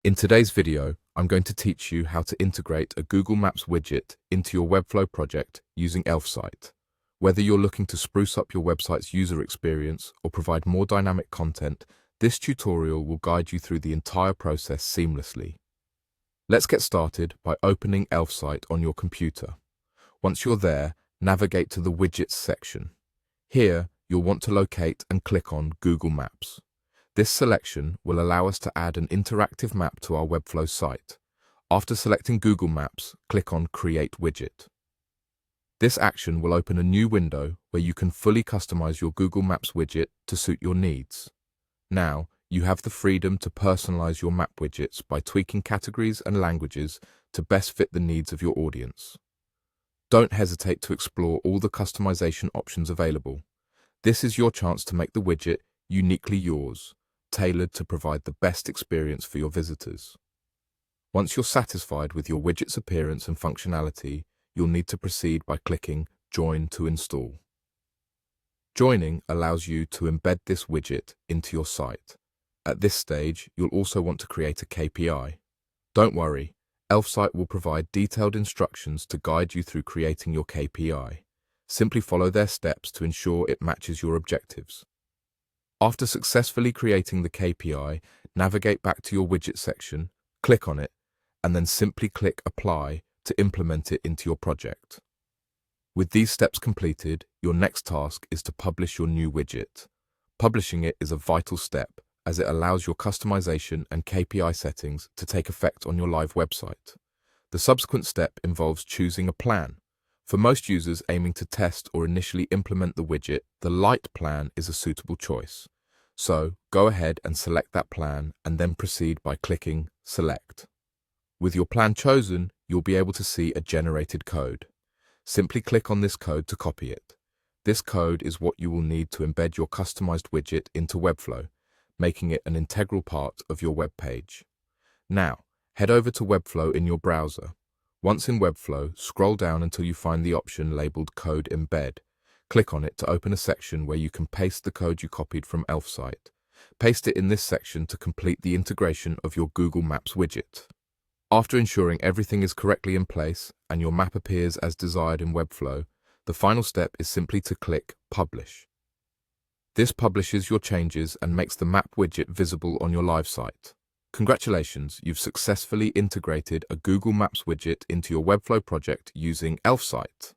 In today's video, I'm going to teach you how to integrate a Google Maps widget into your Webflow project using Elfsight. Whether you're looking to spruce up your website's user experience or provide more dynamic content, this tutorial will guide you through the entire process seamlessly. Let's get started by opening Elfsight on your computer. Once you're there, navigate to the Widgets section. Here, you'll want to locate and click on Google Maps. This selection will allow us to add an interactive map to our Webflow site. After selecting Google Maps, click on Create Widget. This action will open a new window where you can fully customize your Google Maps widget to suit your needs. Now, you have the freedom to personalize your map widgets by tweaking categories and languages to best fit the needs of your audience. Don't hesitate to explore all the customization options available. This is your chance to make the widget uniquely yours, tailored to provide the best experience for your visitors. Once you're satisfied with your widget's appearance and functionality, you'll need to proceed by clicking Join to install. Joining allows you to embed this widget into your site. At this stage, you'll also want to create a KPI. Don't worry, Elfsight will provide detailed instructions to guide you through creating your KPI. Simply follow their steps to ensure it matches your objectives. After successfully creating the KPI, navigate back to your widget section, click on it, and then simply click Apply to implement it into your project. With these steps completed, your next task is to publish your new widget. Publishing it is a vital step as it allows your customization and KPI settings to take effect on your live website. The subsequent step involves choosing a plan. For most users aiming to test or initially implement the widget, the light plan is a suitable choice. So, go ahead and select that plan and then proceed by clicking Select. With your plan chosen, you'll be able to see a generated code. Simply click on this code to copy it. This code is what you will need to embed your customized widget into Webflow, making it an integral part of your web page. Now, head over to Webflow in your browser. Once in Webflow, scroll down until you find the option labeled Code Embed. Click on it to open a section where you can paste the code you copied from Elfsight. Paste it in this section to complete the integration of your Google Maps widget. After ensuring everything is correctly in place and your map appears as desired in Webflow, the final step is simply to click Publish. This publishes your changes and makes the map widget visible on your live site. Congratulations, you've successfully integrated a Google Maps widget into your Webflow project using Elfsight.